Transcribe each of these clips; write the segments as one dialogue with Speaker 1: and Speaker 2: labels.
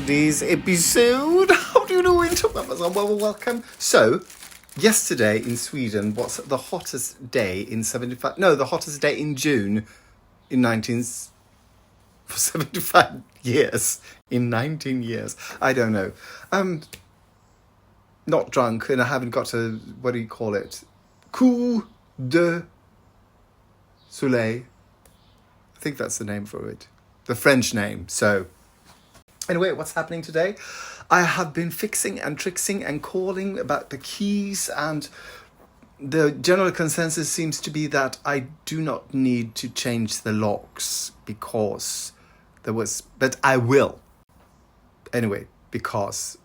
Speaker 1: today's episode. How do you do it? Well, welcome. So, yesterday in Sweden was the hottest day in 75... No, the hottest day in June in 75 years. In 19 years. I don't know. Not drunk, and I haven't got a... What do you call it? Coup de soleil. I think that's the name for it. The French name. So, anyway, what's happening today? I have been fixing and tricksing and calling about the keys, and the general consensus seems to be that I do not need to change the locks because but I will. Anyway, because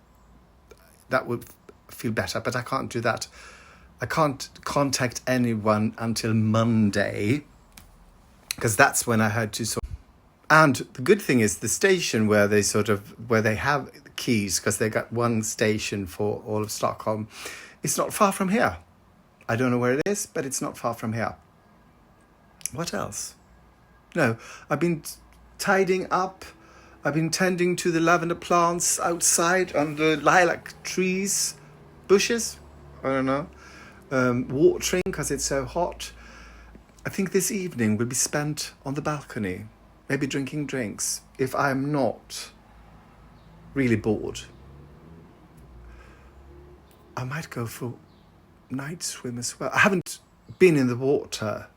Speaker 1: that would feel better, but I can't do that. I can't contact anyone until Monday because that's when I had to And the good thing is the station where they have keys, because they got one station for all of Stockholm, it's not far from here. I don't know where it is, but it's not far from here. What else? No, I've been tidying up. I've been tending to the lavender plants outside on the lilac trees, bushes. I don't know. Watering because it's so hot. I think this evening will be spent on the balcony. Maybe drinking drinks, if I'm not really bored. I might go for night swim as well. I haven't been in the water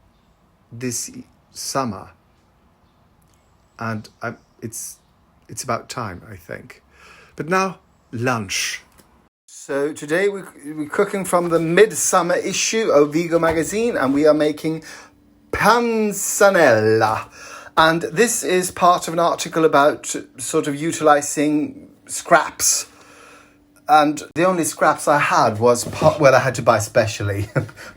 Speaker 1: this summer. And it's about time, I think. But now, lunch. So today we're cooking from the midsummer issue of Vigo magazine, and we are making Panzanella. And this is part of an article about sort of utilising scraps. And the only scraps I had was, I had to buy specially.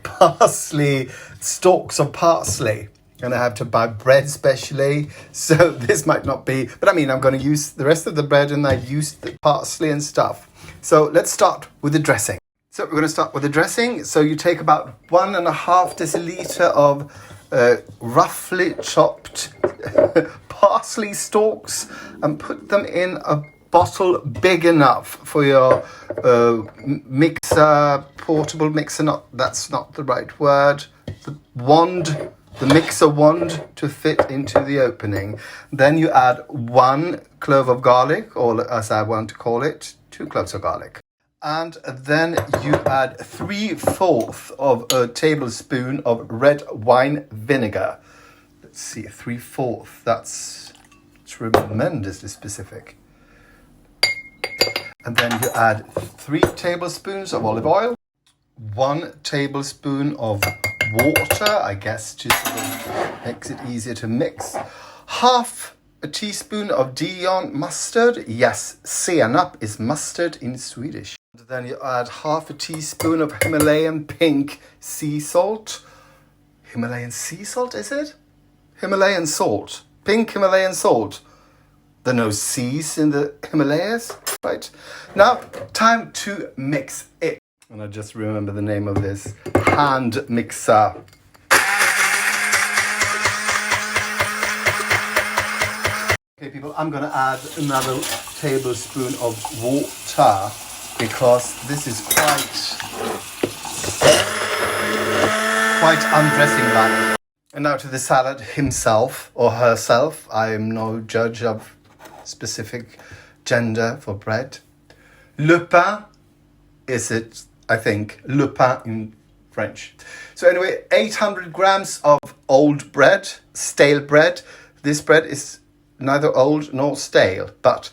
Speaker 1: Parsley, stalks of parsley. And I have to buy bread specially. So this might not be... But I mean, I'm going to use the rest of the bread, and I've used the parsley and stuff. So let's start with the dressing. So we're going to start with the dressing. So you take about 1.5 deciliter of roughly chopped parsley stalks and put them in a bottle big enough for your mixer, portable mixer. That's not the right word. The mixer wand to fit into the opening. Then you add 1 clove of garlic, or as I want to call it, 2 cloves of garlic. And then you add 3/4 of a tablespoon of red wine vinegar. Let's see, 3/4. That's tremendously specific. And then you add 3 tablespoons of olive oil, 1 tablespoon of water, I guess, to sort of makes it easier to mix. 1/2 teaspoon of Dijon mustard. Yes, senap is mustard in Swedish. And then you add 1/2 teaspoon of Himalayan pink sea salt. Himalayan sea salt, is it? Himalayan salt. Pink Himalayan salt. There are no seas in the Himalayas, right? Now, time to mix it. And I just remember the name of this hand mixer. Okay, people, I'm going to add another tablespoon of water because this is quite undressing-like. And now to the salad himself or herself. I am no judge of specific gender for bread. Le pain is it, I think, le pain in French. So anyway, 800 grams of old bread, stale bread. This bread is neither old nor stale, but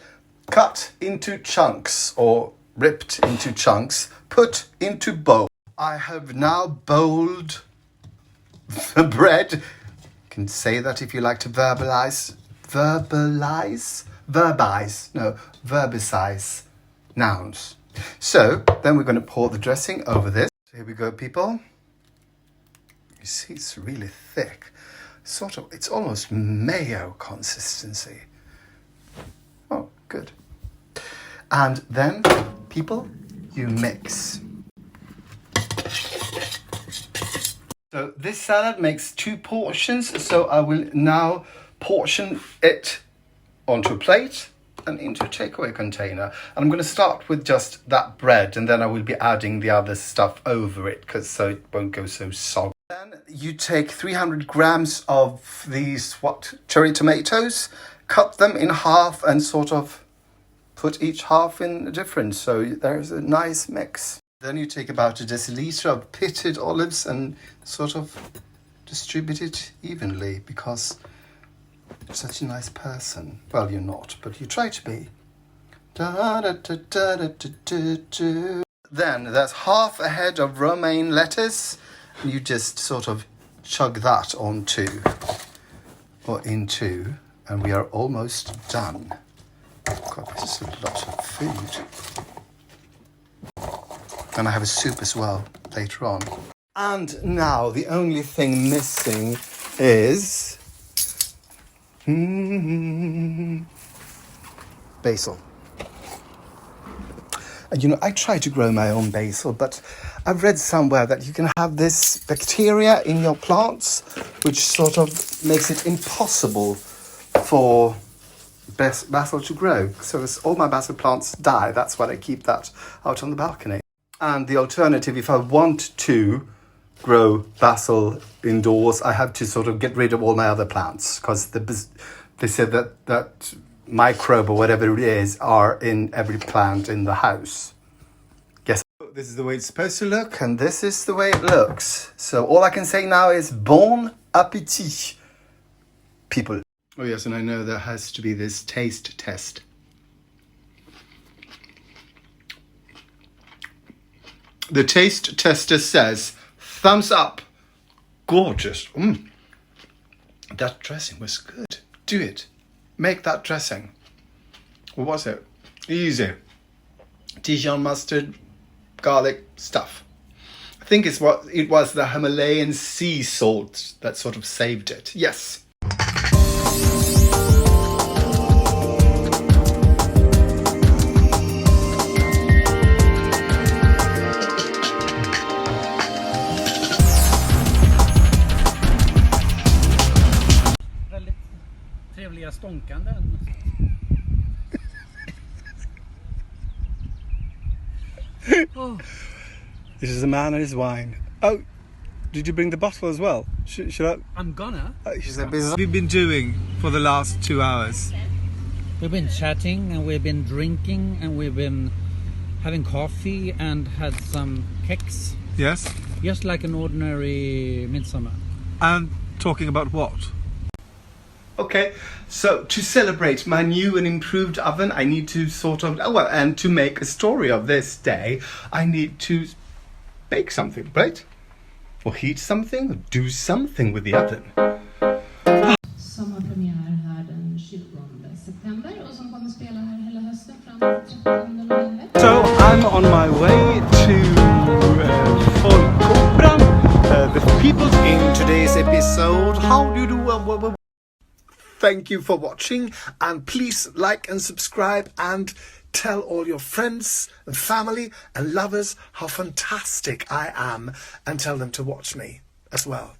Speaker 1: cut into chunks or ripped into chunks, put into bowl. I have now bowled the bread. You can say that if you like to verbalize nouns. So then we're going to pour the dressing over this. So here we go, people. You see, it's really thick. It's almost mayo consistency. Oh, good. And then, people, you mix. So this salad makes 2 portions, so I will now portion it onto a plate. and into a takeaway container. And I'm going to start with just that bread, and then I will be adding the other stuff over it, so it won't go so soggy. Then you take 300 grams of these cherry tomatoes, cut them in half, and sort of put each half in a different, so there's a nice mix. Then you take about a deciliter of pitted olives and sort of distribute it evenly, because you're such a nice person. Well, you're not, but you try to be. Then there's half a head of romaine lettuce, and you just sort of chug that onto or into, and we are almost done. God, this is a lot of food. And I have a soup as well later on. And now the only thing missing is basil. And I try to grow my own basil, but I've read somewhere that you can have this bacteria in your plants, which sort of makes it impossible for basil to grow. So as all my basil plants die, that's why I keep that out on the balcony. And the alternative, if I want to grow basil indoors, I have to sort of get rid of all my other plants, because they said that microbe or whatever it is are in every plant in the house. Yes, this is the way it's supposed to look, and this is the way it looks. So all I can say now is bon appétit, people. Oh yes, and I know there has to be this taste test. The taste tester says, thumbs up. Gorgeous. That dressing was good. Do it. Make that dressing. What was it? Easy. Dijon mustard, garlic stuff. I think it was the Himalayan sea salt that sort of saved it. Yes.
Speaker 2: Stånkanden.
Speaker 1: Oh. This is a man and his wine. Oh, did you bring the bottle as well? Should I?
Speaker 2: I'm gonna.
Speaker 1: What have you been doing for the last 2 hours?
Speaker 2: We've been chatting, and we've been drinking, and we've been having coffee and had some cakes.
Speaker 1: Yes.
Speaker 2: Just like an ordinary midsummer.
Speaker 1: And talking about what? Okay, so to celebrate my new and improved oven, I need to and to make a story of this day, I need to bake something, right? Or heat something, or do something with the oven.
Speaker 3: Som har premiär här den 20 september och som kommer spela här hela hösten fram till 13 november.
Speaker 1: So I'm on my way to Folkoperan, the people in today's episode. How do you do? Thank you for watching, and please like and subscribe and tell all your friends and family and lovers how fantastic I am, and tell them to watch me as well.